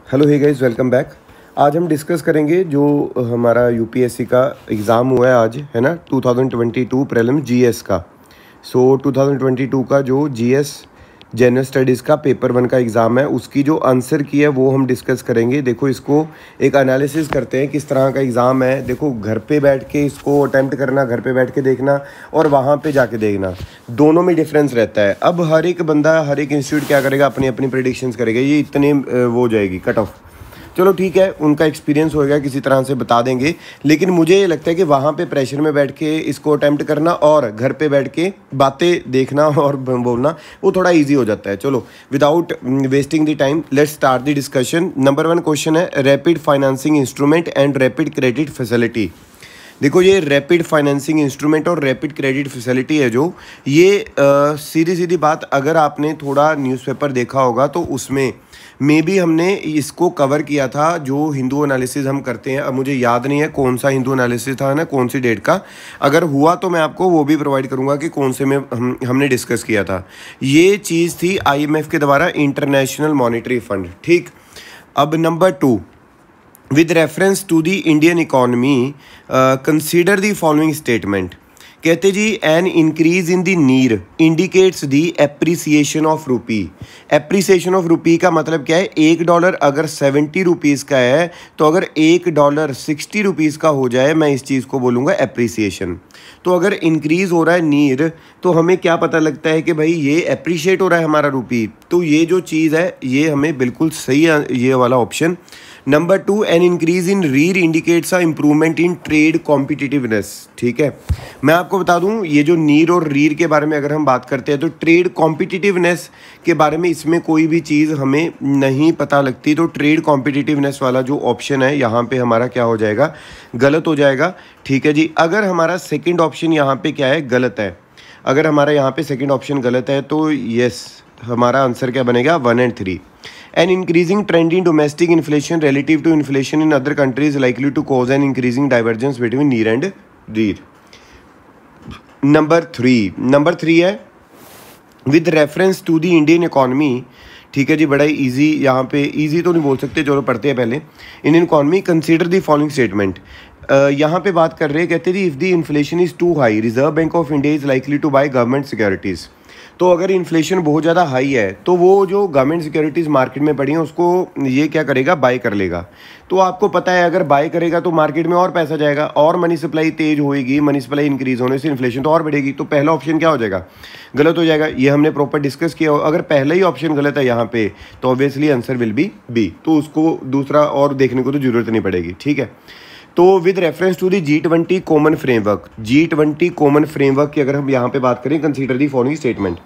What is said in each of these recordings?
Hello hey guys, welcome back. आज हम discuss करेंगे जो हमारा यूपीएससी का एग्ज़ाम हुआ है आज, है ना, 2022 प्रीलिम्स जीएस का। 2022 का जो जीएस जनरल स्टडीज़ का पेपर 1 का एग्ज़ाम है, उसकी जो आंसर की है वो हम डिस्कस करेंगे। देखो, इसको एक एनालिसिस करते हैं किस तरह का एग्ज़ाम है। देखो, घर पे बैठ के इसको अटैम्प्ट करना, घर पे बैठ के देखना और वहाँ पे जाके देखना, दोनों में डिफरेंस रहता है। अब हर एक बंदा, हर एक इंस्टीट्यूट क्या करेगा, अपनी अपनी प्रेडिक्शंस करेगा। ये इतने वो हो जाएगी कट ऑफ। चलो ठीक है, उनका एक्सपीरियंस होएगा, किसी तरह से बता देंगे। लेकिन मुझे ये लगता है कि वहाँ पे प्रेशर में बैठ के इसको अटैम्प्ट करना और घर पे बैठ के बातें देखना और बोलना वो थोड़ा इजी हो जाता है। चलो, without wasting the time let's start the discussion. Number 1 question है rapid financing instrument and rapid credit facility. देखो, ये रैपिड फाइनेंसिंग इंस्ट्रूमेंट और रैपिड क्रेडिट फैसिलिटी है जो, ये सीधी सीधी बात, अगर आपने थोड़ा न्यूज़पेपर देखा होगा तो उसमें मे बी हमने इसको कवर किया था। जो हिंदू एनालिसिस हम करते हैं, अब मुझे याद नहीं है कौन सा हिंदू एनालिसिस था ना, कौन सी डेट का। अगर हुआ तो मैं आपको वो भी प्रोवाइड करूंगा कि कौन से में हमने डिस्कस किया था। ये चीज़ थी आईएमएफ के द्वारा, इंटरनेशनल मॉनेटरी फंड। ठीक, अब number 2, with reference to the Indian economy, consider the following statement। कहते जी, एन इंक्रीज इन द नीर इंडिकेट्स द एप्रिसिएशन ऑफ रूपी। एप्रिसिएशन ऑफ रूपी का मतलब क्या है? $1 अगर 70 रुपीज़ का है तो अगर $1 60 रुपीज़ का हो जाए, मैं इस चीज़ को बोलूँगा एप्रिसिएशन। तो अगर इंक्रीज़ हो रहा है नीर, तो हमें क्या पता लगता है कि भाई ये एप्रिशिएट हो रहा है हमारा रूपी। तो ये जो चीज़ है ये हमें बिल्कुल सही है, ये वाला option. Number 2, an increase in REER indicates a improvement in trade competitiveness. ठीक है, मैं आपको बता दूं, ये जो नीर और रीर के बारे में अगर हम बात करते हैं तो ट्रेड कॉम्पिटिटिवनेस के बारे में इसमें कोई भी चीज़ हमें नहीं पता लगती। तो ट्रेड कॉम्पिटिटिवनेस वाला जो ऑप्शन है यहाँ पे हमारा क्या हो जाएगा? गलत हो जाएगा। ठीक है जी, अगर हमारा सेकेंड ऑप्शन यहाँ पे क्या है? गलत है। अगर हमारा यहाँ पे सेकेंड ऑप्शन गलत है तो यस, हमारा आंसर क्या बनेगा? 1 और 3। An increasing trend in domestic inflation relative to inflation in other countries is likely to cause an increasing divergence between near and rear। Number 3 है with reference to the Indian economy। ठीक है जी, बड़ा easy, यहाँ पे easy तो नहीं बोल सकते, चलो पढ़ते हैं पहले। Indian economy, consider the following statement. यहाँ पे बात कर रहे हैं, कहते हैं if the inflation is too high, reserve bank of India is likely to buy government securities. तो अगर इन्फ्लेशन बहुत ज़्यादा हाई है तो वो जो गवर्नमेंट सिक्योरिटीज़ मार्केट में पड़ी हैं उसको ये क्या करेगा? बाय कर लेगा। तो आपको पता है अगर बाय करेगा तो मार्केट में और पैसा जाएगा और मनी सप्लाई तेज होएगी, मनी सप्लाई इंक्रीज होने से इन्फ्लेशन तो और बढ़ेगी। तो पहला ऑप्शन क्या हो जाएगा? गलत हो जाएगा। ये हमने प्रॉपर डिस्कस किया। अगर पहला ही ऑप्शन गलत है यहाँ पे तो obviously answer will be B. तो उसको दूसरा और देखने को तो जरूरत नहीं पड़ेगी। ठीक है, तो with reference to the G20 common framework, G20 common framework की अगर हम यहाँ पे बात करें, consider the following statement.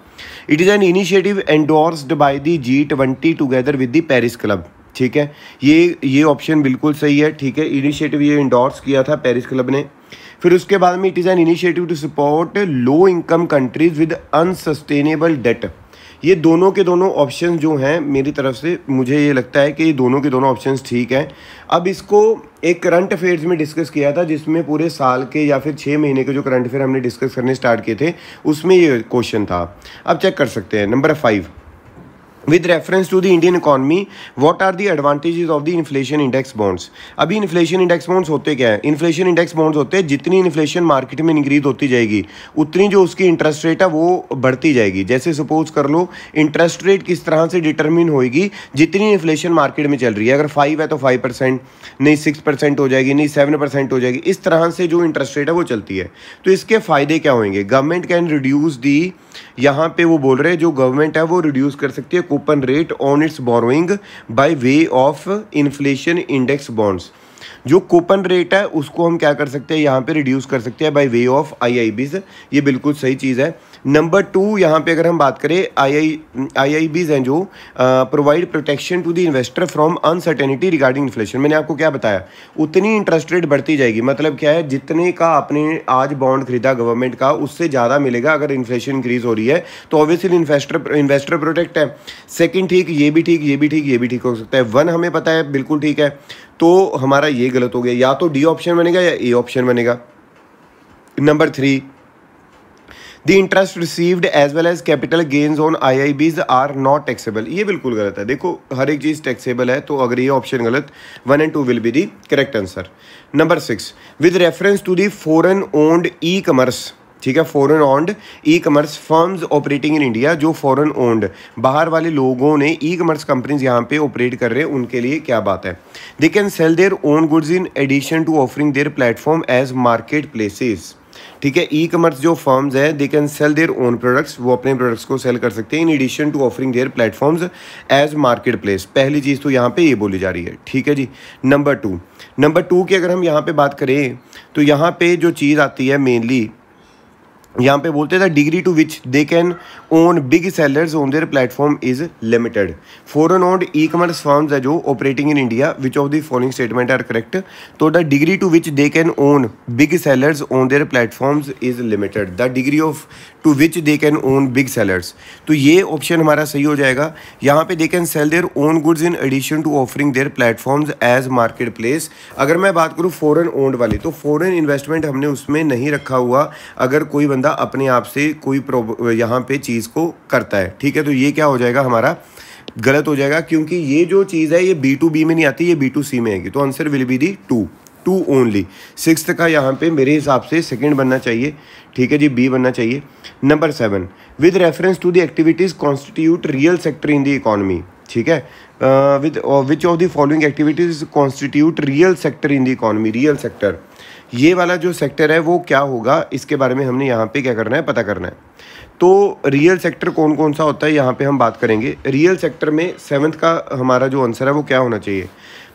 It is an initiative endorsed by the G20 together with the Paris club. ठीक है, ये ऑप्शन बिल्कुल सही है। ठीक है, इनिशिएटिव ये इंडोर्स किया था पेरिस क्लब ने। फिर उसके बाद में it is an initiative to support low income countries with unsustainable debt. ये दोनों के दोनों ऑप्शन जो हैं मेरी तरफ से, मुझे ये लगता है कि ये दोनों के दोनों ऑप्शंस ठीक हैं। अब इसको एक करंट अफेयर्स में डिस्कस किया था जिसमें पूरे साल के या फिर 6 महीने के जो करंट अफेयर हमने डिस्कस करने स्टार्ट किए थे उसमें ये क्वेश्चन था। अब चेक कर सकते हैं। Number 5, with reference to the Indian economy, what are the advantages of the inflation index bonds। अभी इन्फ्लेशन इंडेक्स बॉन्ड्स होते क्या है? इन्फ्लेशन इंडेक्स बॉन्ड्स होते हैं, जितनी इन्फ्लेशन मार्केट में इंक्रीज होती जाएगी उतनी जो उसकी इंटरेस्ट रेट है वो बढ़ती जाएगी। जैसे सपोज कर लो, इंटरेस्ट रेट किस तरह से डिटरमिन होएगी? जितनी इन्फ्लेशन मार्केट में चल रही है, अगर 5 है तो 5%, नहीं 6% हो जाएगी, नहीं 7% हो जाएगी। इस तरह से जो इंटरेस्ट रेट है वो चलती है। तो इसके फायदे क्या होंगे? गवर्नमेंट कैन रिड्यूस दी, यहाँ पे वो बोल रहे हैं जो गवर्नमेंट है वो रिड्यूस कर सकती है coupon rate on it's borrowing by way of inflation index bonds. जो कूपन रेट है उसको हम क्या कर सकते हैं? यहाँ पे रिड्यूस कर सकते हैं बाय वे ऑफ आईआईबीज। ये बिल्कुल सही चीज़ है। नंबर 2, यहाँ पे अगर हम बात करें, आईआईबीज हैं जो provide protection to the investor from uncertainty regarding inflation. मैंने आपको क्या बताया? उतनी इंटरेस्ट रेट बढ़ती जाएगी। मतलब क्या है? जितने का आपने आज बॉन्ड खरीदा गवर्नमेंट का उससे ज़्यादा मिलेगा अगर इन्फ्लेशन इंक्रीज हो रही है। तो ऑब्वियसली इन्वेस्टर प्रोटेक्ट है। सेकेंड ठीक, ये भी ठीक, ये भी ठीक, ये भी ठीक हो सकता है। 1 हमें पता है बिल्कुल ठीक है। तो हमारा ये गलत हो गया, या तो डी ऑप्शन बनेगा या ए ऑप्शन बनेगा। Number 3, the interest received as well as capital gains on IIBs are not taxable. ये बिल्कुल गलत है। देखो हर एक चीज़ टैक्सेबल है, तो अगर ये ऑप्शन गलत, 1 and 2 will be the correct answer. Number 6, with reference to the foreign owned e commerce, ठीक है, foreign owned e commerce firms operating in India, जो फॉरेन ओन्ड बाहर वाले लोगों ने ई कमर्स कंपनीज यहाँ पे ऑपरेट कर रहे हैं, उनके लिए क्या बात है। They can sell their own goods in addition to offering their platform as market places, ठीक है। ई कमर्स जो फर्म्स है they can sell their own products, वो अपने प्रोडक्ट्स को सेल कर सकते हैं in addition to offering their platforms as market place. पहली चीज़ तो यहाँ पे ये बोली जा रही है, ठीक है जी। नंबर टू की अगर हम यहाँ पे बात करें तो यहाँ पे जो चीज़ आती है मेनली, यहाँ पे बोलते हैं the degree to which they can own big sellers on their platform is limited. Foreign owned e commerce firms है जो operating in India, which of the following statement are correct. तो the degree to which they can own big sellers on their platforms is limited, the degree of to which they can own big sellers, तो ये option हमारा सही हो जाएगा। यहाँ पे दे can sell their own goods in addition to offering their platforms as market place. अगर मैं बात करूँ फॉरेन ओन्ड वाली, तो फॉरेन इन्वेस्टमेंट हमने उसमें नहीं रखा हुआ अगर कोई बंदा अपने आप से कोई यहाँ पे चीज़ को करता है, ठीक है। तो ये क्या हो जाएगा हमारा, गलत हो जाएगा, क्योंकि ये जो चीज़ है ये B2B में नहीं आती, ये B2C में आएगी। तो answer will be the 2 only. 6th का यहाँ पे मेरे हिसाब से सेकंड बनना चाहिए, ठीक है जी, B बनना चाहिए। Number 7, with reference to the activities constitute real sector in the economy, ठीक है। With which of the following activities constitute real sector in the economy, real sector, ये वाला जो सेक्टर है वो क्या होगा, इसके बारे में हमने यहाँ पे क्या करना है, पता करना है। तो रियल सेक्टर कौन कौन सा होता है यहाँ पे हम बात करेंगे। रियल सेक्टर में 7th का हमारा जो आंसर है वो क्या होना चाहिए,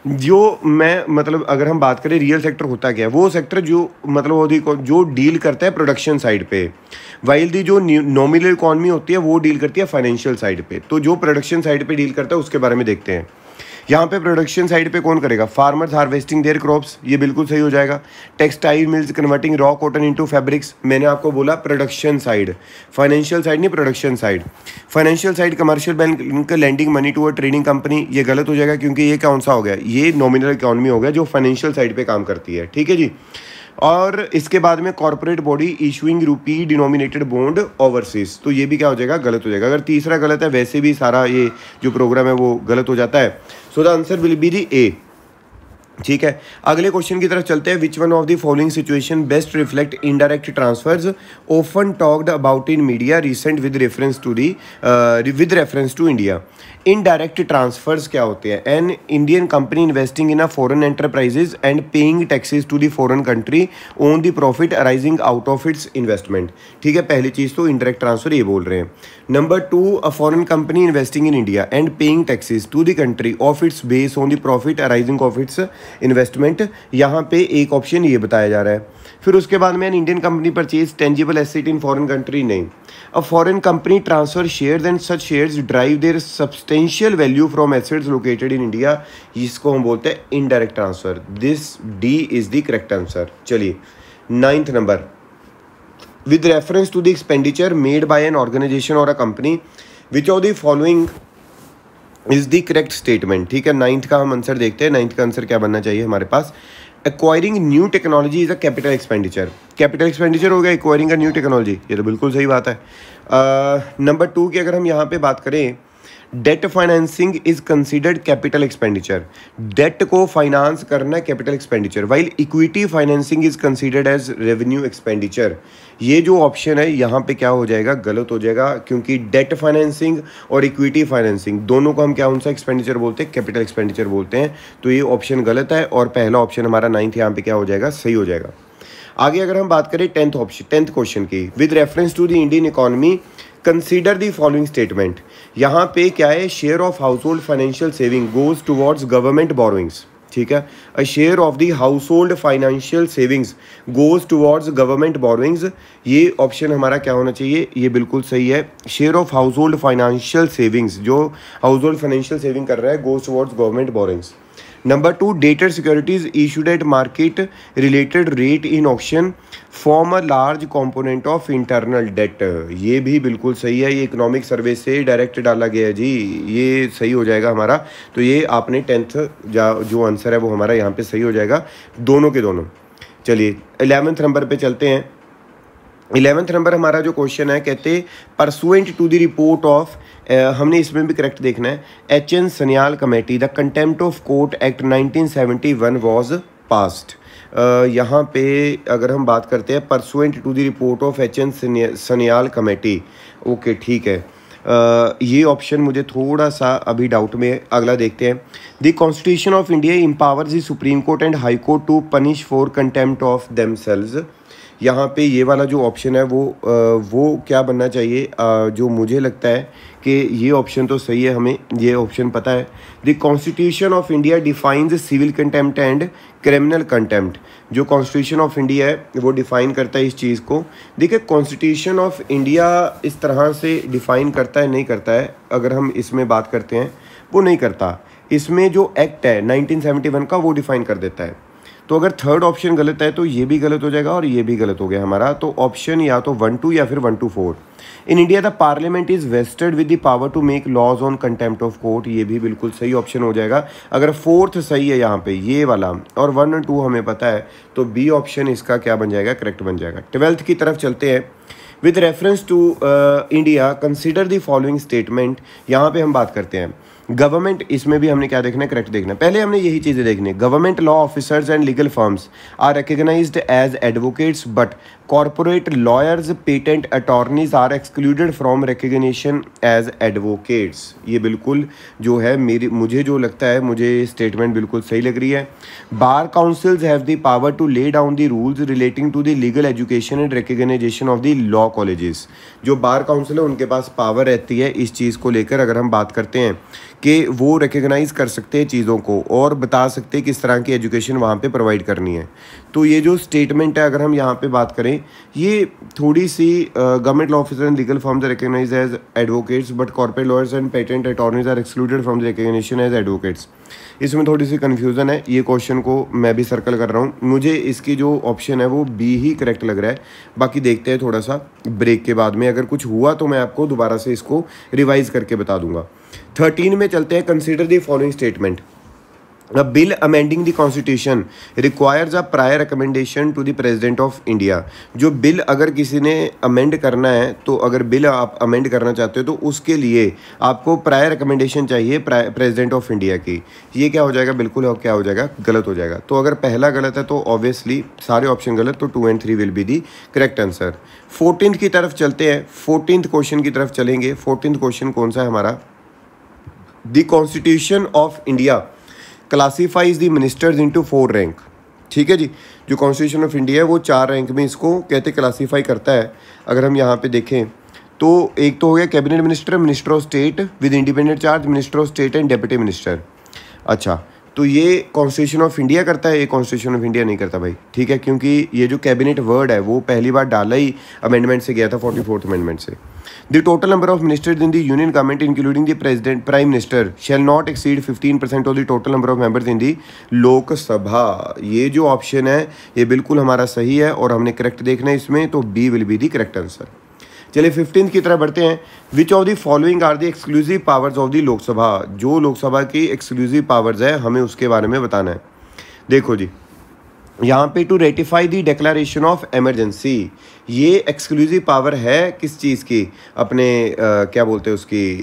जो मैं मतलब अगर हम बात करें रियल सेक्टर होता क्या है, वो सेक्टर जो मतलब जो डील करता है प्रोडक्शन साइड पे, वाइल दी जो नॉमिनल इकॉनमी होती है वो डील करती है फाइनेंशियल साइड पे। तो जो प्रोडक्शन साइड पे डील करता है उसके बारे में देखते हैं। यहाँ पे प्रोडक्शन साइड पे कौन करेगा, फार्मर्स हार्वेस्टिंग देयर क्रॉप्स, ये बिल्कुल सही हो जाएगा। Textile mills converting raw cotton into fabrics, मैंने आपको बोला प्रोडक्शन साइड, फाइनेंशियल साइड नहीं, production side. Financial side commercial bank lending money to a trading company, ये गलत हो जाएगा क्योंकि ये कौन सा हो गया, ये नॉमिनल इकोनॉमी हो गया जो फाइनेंशियल साइड पे काम करती है, ठीक है जी। और इसके बाद में कॉर्पोरेट बॉडी इशूइंग रुपी डिनोमिनेटेड बॉन्ड ओवरसीज, तो ये भी क्या हो जाएगा, गलत हो जाएगा। अगर तीसरा गलत है वैसे भी सारा ये जो प्रोग्राम है वो गलत हो जाता है। So the answer will be the A, ठीक है। अगले क्वेश्चन की तरफ चलते हैं। Which one of the following situation best reflect indirect transfers often talked about in media recent with reference to India. Indirect transfers क्या होते हैं, an Indian company investing in a foreign enterprises and paying taxes to the foreign country on the profit arising out of its investment, ठीक है। पहली चीज़ तो indirect transfer ये बोल रहे हैं। Number 2, a foreign company investing in India and paying taxes to the country of its base on the profit arising of its investment, यहाँ पे एक ऑप्शन ये बताया जा रहा है। फिर उसके बाद में Indian company purchase tangible asset in foreign country, नहीं। A foreign company transfer shares and such shares drive their substantial value from assets located in India, इसको हम बोलते हैं indirect transfer. This D is the correct answer. चलिए 9th number, with reference to the expenditure made by an organisation और a company, which of the following is the correct statement, ठीक है। 9th का हम आंसर देखते हैं। 9th का answer क्या बनना चाहिए हमारे पास, acquiring new technology is a capital expenditure. Capital expenditure हो गया एक्वायरिंग अ न्यू टेक्नोलॉजी, ये तो बिल्कुल सही बात है। नंबर 2 की अगर हम यहाँ पे बात करें, debt financing is considered capital expenditure, debt को फाइनेंस करना capital expenditure, while equity financing is considered as revenue expenditure. ये जो ऑप्शन है यहाँ पे क्या हो जाएगा, गलत हो जाएगा, क्योंकि डेट फाइनेंसिंग और इक्विटी फाइनेंसिंग दोनों को हम क्या उनसा एक्सपेंडिचर बोलते हैं, कैपिटल एक्सपेंडिचर बोलते हैं। तो ये ऑप्शन गलत है और पहला ऑप्शन हमारा 9th यहाँ पे क्या हो जाएगा, सही हो जाएगा। आगे अगर हम बात करें 10th क्वेश्चन की, with reference to the Indian economy consider the following statement. यहाँ पे क्या है, share of household financial saving goes towards government borrowings, ठीक है। A share of the household financial savings goes towards government borrowings, ये option हमारा क्या होना चाहिए, ये बिल्कुल सही है। Share of household financial savings, जो हाउस होल्ड फाइनेंशियल सेविंग कर रहा है, goes towards government borrowings. Number 2, dated securities issued at market related rate in auction form a large component of internal debt, ये भी बिल्कुल सही है। ये इकोनॉमिक सर्वे से डायरेक्ट डाला गया है जी, ये सही हो जाएगा हमारा। तो ये आपने 10th जो आंसर है वो हमारा यहाँ पे सही हो जाएगा, दोनों के दोनों। चलिए 11th नंबर पे चलते हैं। 11th नंबर हमारा जो क्वेश्चन है, कहते pursuant to the report of, हमने इसमें भी करेक्ट देखना है, HN Sanyal committee the contempt of court act 1971 was passed. यहाँ पे अगर हम बात करते हैं pursuant to the report of HN Sanyal committee, okay ठीक है, ये ऑप्शन मुझे थोड़ा सा अभी डाउट में है। अगला देखते हैं, the constitution of India empowers the supreme court and high court to punish for contempt of themselves. यहाँ पे ये वाला जो ऑप्शन है वो क्या बनना चाहिए, जो मुझे लगता है कि ये ऑप्शन तो सही है, हमें ये ऑप्शन पता है। The constitution of India defines civil contempt and criminal contempt. जो कॉन्स्टिट्यूशन ऑफ इंडिया है वो डिफ़ाइन करता है इस चीज़ को। देखिए कॉन्स्टिट्यूशन ऑफ इंडिया इस तरह से डिफ़ाइन करता है नहीं करता है, अगर हम इसमें बात करते हैं वो नहीं करता। इसमें जो एक्ट है 1971 का वो डिफ़ाइन कर देता है। तो अगर थर्ड ऑप्शन गलत है तो ये भी गलत हो जाएगा और ये भी गलत हो गया हमारा। तो ऑप्शन या तो 1 2 या फिर 1 2 4। In India the parliament is vested with the power to make laws on contempt of court, ये भी बिल्कुल सही ऑप्शन हो जाएगा। अगर फोर्थ सही है यहाँ पे ये वाला और 1 और 2 हमें पता है, तो बी ऑप्शन इसका क्या बन जाएगा, करेक्ट बन जाएगा। 12th की तरफ चलते हैं। With reference to India consider the following statement. यहाँ पे हम बात करते हैं गवर्नमेंट, इसमें भी हमने क्या देखना है, करेक्ट देखना है। पहले हमने यही चीज़ें देखनी है। Government law officers and legal firms are recognised as advocates but corporate lawyers patent attorneys are excluded from recognition as advocates. ये बिल्कुल जो है मुझे जो लगता है, मुझे स्टेटमेंट बिल्कुल सही लग रही है। Bar councils have the power to lay down the rules relating to the legal education and recognisation of the law colleges. जो बार काउंसिल है उनके पास पावर रहती है इस चीज़ को लेकर, अगर हम बात करते हैं कि वो रिकग्नाइज़ कर सकते हैं चीज़ों को और बता सकते हैं किस तरह की एजुकेशन वहाँ पे प्रोवाइड करनी है। तो ये जो स्टेटमेंट है अगर हम यहाँ पे बात करें, ये थोड़ी सी government law officer and legal firms are recognised as advocates but corporate lawyers and patent attorneys are excluded from the recognition as advocates. इसमें थोड़ी सी कन्फ्यूज़न है, ये क्वेश्चन को मैं भी सर्कल कर रहा हूँ। मुझे इसकी जो ऑप्शन है वो बी ही करेक्ट लग रहा है। बाकी देखते हैं थोड़ा सा ब्रेक के बाद में, अगर कुछ हुआ तो मैं आपको दोबारा से इसको रिवाइज करके बता दूंगा। 13 में चलते हैं। Consider the following statement. A bill amending the constitution requires a prior recommendation to the president of India। जो बिल अगर किसी ने अमेंड करना है, तो अगर बिल आप अमेंड करना चाहते हो तो उसके लिए आपको प्रायर रिकमेंडेशन चाहिए प्रेसिडेंट ऑफ इंडिया की। ये क्या हो जाएगा, बिल्कुल क्या हो जाएगा, गलत हो जाएगा। तो अगर पहला गलत है तो ऑब्वियसली सारे ऑप्शन गलत, तो 2 और 3 will be the correct answer. 14th की तरफ चलते हैं। 14th क्वेश्चन की तरफ चलेंगे। 14th क्वेश्चन कौन सा है हमारा, the constitution of India classifies the ministers into 4 rank. ठीक है जी, जो कॉन्स्टिट्यूशन ऑफ इंडिया है वो 4 रैंक में इसको कहते क्लासीफाई करता है। अगर हम यहाँ पे देखें तो एक तो हो गया cabinet minister, minister of state with independent charge, minister of state and deputy minister. अच्छा, तो ये कॉन्स्टिट्यूशन ऑफ इंडिया करता है, ये कॉन्स्टिट्यूशन ऑफ इंडिया नहीं करता भाई। ठीक है, क्योंकि ये जो कैबिनेट वर्ड है वो पहली बार डाला ही अमेंडमेंट से गया था, 44th अमेंडमेंट से। The total number of ministers in the union government including the president prime minister shall not exceed 15% of the total number of members in the Lok Sabha. ये जो ऑप्शन है ये बिल्कुल हमारा सही है और हमने करेक्ट देखना है इसमें, तो B will be the correct answer. चलिए 15th की तरफ बढ़ते हैं। Which of the following are the exclusive powers of the Lok Sabha. जो लोकसभा की एक्सक्लूसिव पावर्स है हमें उसके बारे में बताना है। देखो जी, यहाँ पे to ratify the declaration of emergency, ये एक्सक्लूसिव पावर है किस चीज़ की, अपने क्या बोलते हैं उसकी,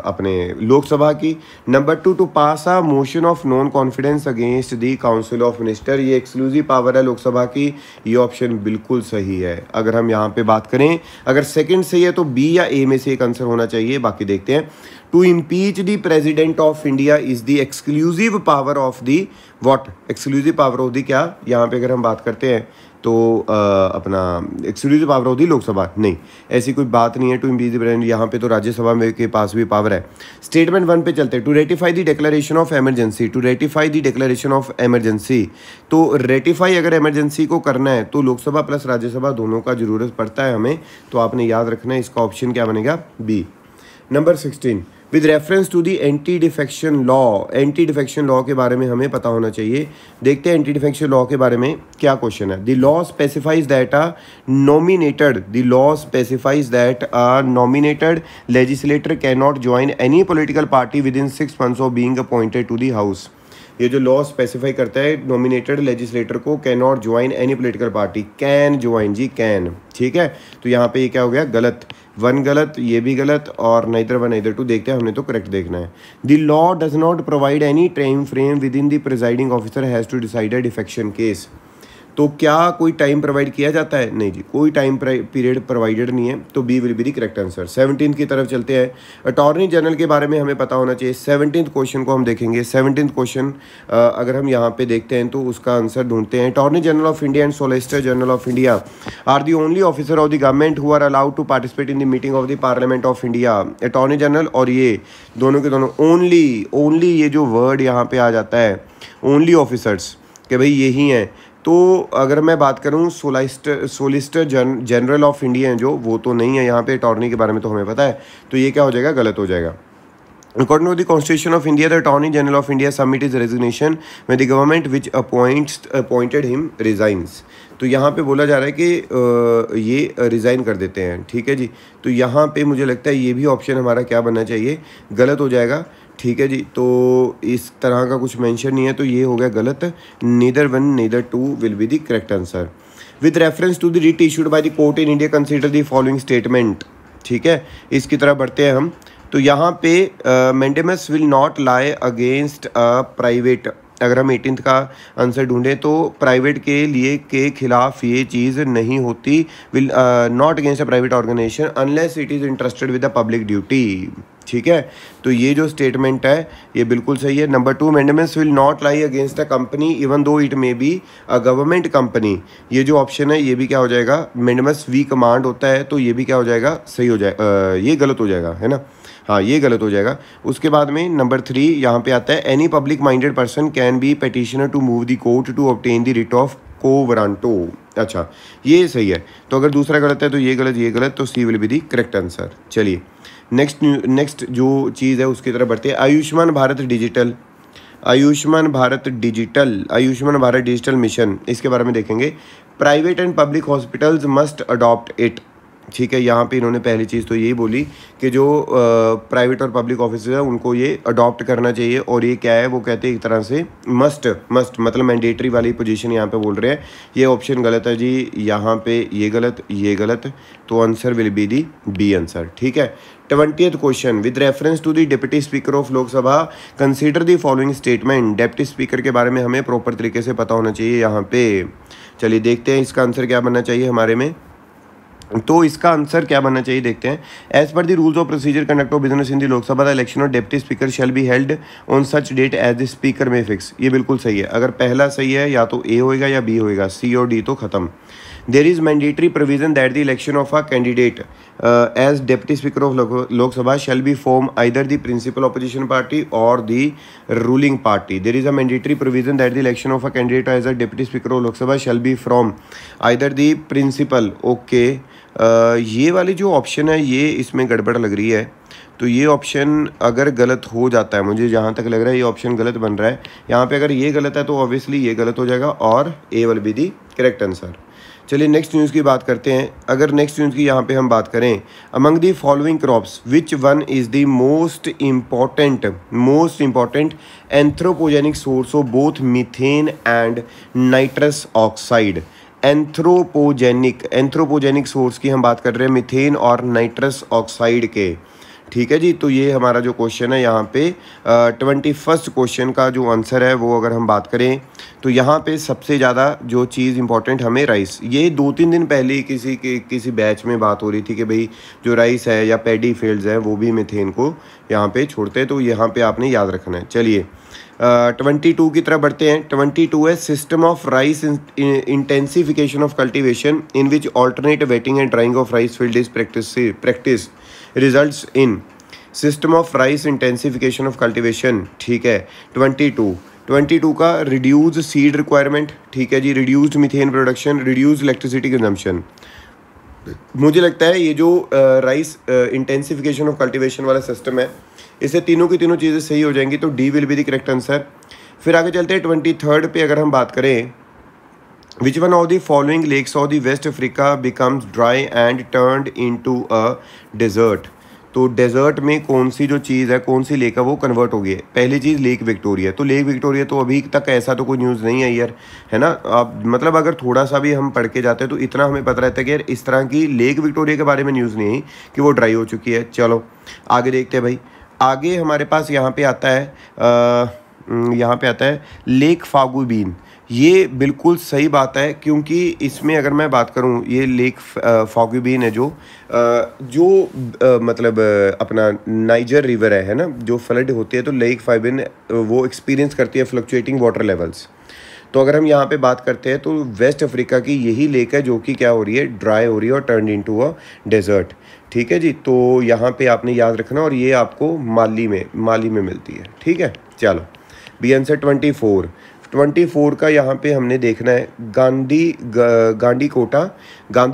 अपने लोकसभा की। Number 2 to pass a motion of non confidence against the council of minister, ये एक्सक्लूसिव पावर है लोकसभा की। ये ऑप्शन बिल्कुल सही है। अगर हम यहाँ पे बात करें, अगर सेकंड सही है तो बी या ए में से एक आंसर होना चाहिए। बाकी देखते हैं। To impeach the president of India is the exclusive power of the what, exclusive power of the क्या, यहाँ पे अगर हम बात करते हैं तो अपना exclusive power of the Lok Sabha, नहीं ऐसी कोई बात नहीं है। टू इम्पीच द प्रेसिडेंट, यहाँ पे तो राज्यसभा में के पास भी पावर है। स्टेटमेंट 1 पे चलते हैं। To ratify the declaration of emergency, to ratify the declaration of emergency, तो रेटिफाई अगर इमरजेंसी को करना है तो लोकसभा प्लस राज्यसभा दोनों का जरूरत पड़ता है हमें, तो आपने याद रखना है। इसका ऑप्शन क्या बनेगा, B. Number 16 with reference to the anti defection law, anti defection law के बारे में हमें पता होना चाहिए। देखते हैं एंटी डिफेक्शन लॉ के बारे में क्या क्वेश्चन है। The law specifies that a nominated, the law specifies that a nominated legislator cannot join any political party within 6 months of being appointed to the house. ये जो law specify करता है nominated legislator को cannot join any political party, can join जी, can, ठीक है। तो यहाँ पे ये क्या हो गया, गलत, वन गलत, ये भी गलत, और नाइदर वन नाइदर टू। देखते हैं, हमने तो करेक्ट देखना है। The law does not provide any time frame within the presiding officer has to decide a defection case. तो क्या कोई टाइम प्रोवाइड किया जाता है? नहीं जी, कोई टाइम पीरियड प्रोवाइडेड नहीं है, तो B will be the correct answer. 17th की तरफ चलते हैं। अटॉर्नी जनरल के बारे में हमें पता होना चाहिए। 17th क्वेश्चन को हम देखेंगे। 17th क्वेश्चन अगर हम यहाँ पे देखते हैं तो उसका आंसर ढूंढते हैं। Attorney general of India and solicitor general of India are the only officer of the government who are allowed to participate in the meeting of the parliament of India. Attorney general और ये दोनों के दोनों only ये जो word यहाँ पे आ जाता है, ओनली ऑफिसर्स, कि भाई यही हैं। तो अगर मैं बात करूं सोलिसिटर जनरल ऑफ इंडिया हैं जो, वो तो नहीं है यहाँ पे। अटॉर्नी के बारे में तो हमें पता है, तो ये क्या हो जाएगा, गलत हो जाएगा। According to the Constitution of India, the Attorney General of India submit his resignation when the government which appointed him resigns. तो यहाँ पे बोला जा रहा है कि ये रिज़ाइन कर देते हैं, ठीक है जी। तो यहाँ पे मुझे लगता है ये भी ऑप्शन हमारा क्या बनना चाहिए, गलत हो जाएगा, ठीक है जी। तो इस तरह का कुछ मेंशन नहीं है, तो ये हो गया गलत। Neither one neither two will be the correct answer. With reference to the writ issued by the court in India consider the following statement, ठीक है। इसकी तरफ बढ़ते हैं हम। तो यहाँ पे mandamus will not lie against a private, अगर हम 18th का आंसर ढूंढें तो प्राइवेट के लिए के खिलाफ ये चीज़ नहीं होती। Will not against a private organisation unless it is interested with the public duty, ठीक है। तो ये जो स्टेटमेंट है ये बिल्कुल सही है। Number 2, mandamus will not lie against a company even though it may be a government company. ये जो ऑप्शन है ये भी क्या हो जाएगा, मैंडेमस वी कमांड होता है, तो ये भी क्या हो जाएगा, सही हो जाएगा, ये गलत हो जाएगा, है ना। हाँ, ये गलत हो जाएगा। उसके बाद में नंबर 3 यहाँ पे आता है, any public minded person can be petitioner to move the court to obtain the writ of quo warranto. अच्छा, ये सही है। तो अगर दूसरा गलत है तो ये गलत, तो C will be the correct answer. चलिए नेक्स्ट जो चीज़ है उसकी तरफ बढ़ते हैं। आयुष्मान भारत डिजिटल मिशन, इसके बारे में देखेंगे। Private and public hospitals must adopt it, ठीक है। यहाँ पे इन्होंने पहली चीज़ तो यही बोली कि जो प्राइवेट और पब्लिक ऑफिस है उनको ये अडॉप्ट करना चाहिए, और ये क्या है, वो कहते हैं एक तरह से मस्ट मतलब मैंडेटरी वाली पोजीशन यहाँ पे बोल रहे हैं। ये ऑप्शन गलत है जी, यहाँ पे ये गलत, तो answer will be the B answer, ठीक है। 20th question, with reference to the deputy speaker of Lok Sabha consider the following statement. Deputy speaker के बारे में हमें प्रॉपर तरीके से पता होना चाहिए यहाँ पे। चलिए देखते हैं इसका आंसर क्या बनना चाहिए हमारे में। तो इसका आंसर क्या बनना चाहिए, देखते हैं। As per the rules of procedure conduct of business in the Lok Sabha the election of deputy speaker shall be held on such date as the speaker may fix. ये बिल्कुल सही है। अगर पहला सही है या तो ए होएगा या बी होएगा, सी और डी तो खत्म। There is mandatory provision that the election of a candidate as deputy speaker of Lok Sabha shall be from either the principal opposition party और the ruling party. There is a mandatory provision that the election of a candidate as a deputy speaker of Lok Sabha shall be from either the principal. Okay, ये वाली जो option है ये इसमें गड़बड़ लग रही है। तो ये ऑप्शन अगर गलत हो जाता है, मुझे जहाँ तक लग रहा है ये ऑप्शन गलत बन रहा है। यहाँ पे अगर ये गलत है तो ऑब्वियसली ये गलत हो जाएगा, और A will be the correct answer. चलिए नेक्स्ट न्यूज़ की बात करते हैं। अगर नेक्स्ट न्यूज़ की यहाँ पे हम बात करें, among the following crops which one is the most important anthropogenic source of both methane and nitrous oxide. Anthropogenic source की हम बात कर रहे हैं, मीथेन और नाइट्रस ऑक्साइड के, ठीक है जी। तो ये हमारा जो क्वेश्चन है यहाँ पे 21st क्वेश्चन का जो आंसर है वो अगर हम बात करें तो यहाँ पे सबसे ज़्यादा जो चीज़ इंपॉर्टेंट हमें राइस, ये 2-3 दिन पहले ही किसी बैच में बात हो रही थी कि भाई जो राइस है या पैडी फील्ड्स हैं वो भी मीथेन को यहाँ पे छोड़ते हैं, तो यहाँ पे आपने याद रखना है। चलिए 22 की तरफ बढ़ते हैं। 22 है system of rice intensification of cultivation in which alternate wetting and drying of rice field is practice results in system of rice intensification of cultivation, ठीक है। 22 का रिड्यूज सीड रिक्वायरमेंट, ठीक है जी, reduced methane production, reduced electricity consumption. मुझे लगता है ये जो राइस इंटेंसिफिकेशन ऑफ कल्टीवेशन वाला सिस्टम है, इससे तीनों की तीनों चीज़ें सही हो जाएंगी, तो D will be the correct answer. फिर आगे चलते हैं 23rd पे अगर हम बात करें, which one of the following lakes of the West Africa becomes dry and turned into a desert. तो डेजर्ट में कौन सी जो चीज़ है, कौन सी लेक है वो कन्वर्ट हो गई है। पहली चीज़ लेक विक्टोरिया, तो लेक विक्टोरिया तो अभी तक ऐसा तो कोई न्यूज़ नहीं आई यार, है ना। अब मतलब अगर थोड़ा सा भी हम पढ़ के जाते हैं तो इतना हमें पता रहता है कि यार इस तरह की लेक विक्टोरिया के बारे में न्यूज़ नहीं आई कि वो ड्राई हो चुकी है। चलो आगे देखते हैं भाई। आगे हमारे पास यहाँ पे आता है लेक फागुबीन। ये बिल्कुल सही बात है, क्योंकि इसमें अगर मैं बात करूं, ये लेक फागुबीन है मतलब अपना नाइजर रिवर है ना, जो फ्लड होती है तो लेक फागुबीन वो एक्सपीरियंस करती है फ्लक्चुएटिंग वाटर लेवल्स। तो अगर हम यहाँ पे बात करते हैं तो वेस्ट अफ्रीका की यही लेक है जो कि क्या हो रही है, ड्राई हो रही है और टर्न इनटू अ डेजर्ट। ठीक है जी, तो यहाँ पे आपने याद रखना, और ये आपको माली में मिलती है। ठीक है, चलो बी आंसर 24 का यहाँ पे हमने देखना है गांधी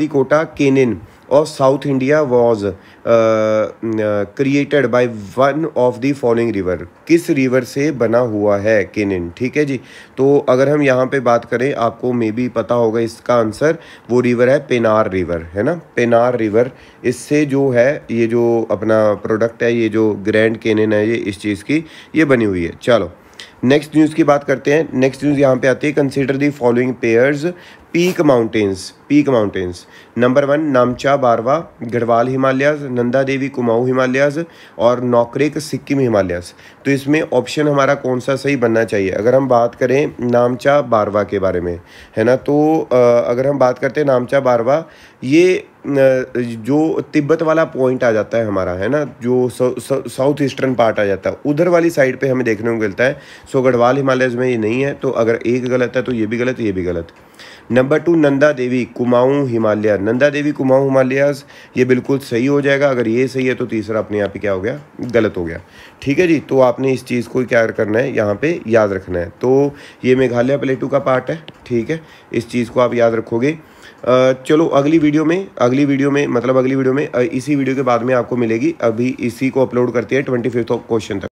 कोटा केनिन और south India was created by one of the following river. किस रिवर से बना हुआ है केनिन? ठीक है जी, तो अगर हम यहाँ पे बात करें, आपको मे बी पता होगा इसका आंसर, वो रिवर है पेनार रिवर, है ना, पेनार रिवर। इससे जो है ये जो अपना प्रोडक्ट है, ये जो ग्रैंड केनिन है, ये इस चीज़ की ये बनी हुई है। चलो नेक्स्ट न्यूज़ की बात करते हैं। नेक्स्ट न्यूज़ यहाँ पे आती है, consider the following pairs peak mountains. Number 1 Namcha Barwa Garhwal Himalayas, Nanda Devi Kumaon Himalayas और नौकरेक सिक्किम हिमालयाज। तो इसमें ऑप्शन हमारा कौन सा सही बनना चाहिए? अगर हम बात करें नामचा बारवा के बारे में, है ना, तो अगर हम बात करते हैं नामचा बारवा, ये जो तिब्बत वाला पॉइंट आ जाता है हमारा, है ना, जो साउथ ईस्टर्न पार्ट आ जाता है, उधर वाली साइड पे हमें देखने को मिलता है। सो गढ़वाल हिमालयज में ये नहीं है, तो अगर एक गलत है तो ये भी गलत, ये भी गलत। नंबर 2 नंदा देवी कुमाऊं हिमालयाज, ये बिल्कुल सही हो जाएगा। अगर ये सही है तो तीसरा अपने आप ही क्या हो गया, गलत हो गया। ठीक है जी, तो आपने इस चीज़ को क्या करना है, यहाँ पे याद रखना है। तो ये मेघालय प्लेटू का पार्ट है। ठीक है, इस चीज़ को आप याद रखोगे। चलो अगली वीडियो में इसी वीडियो के बाद में आपको मिलेगी। अभी इसी को अपलोड करती है 25 क्वेश्चन तक।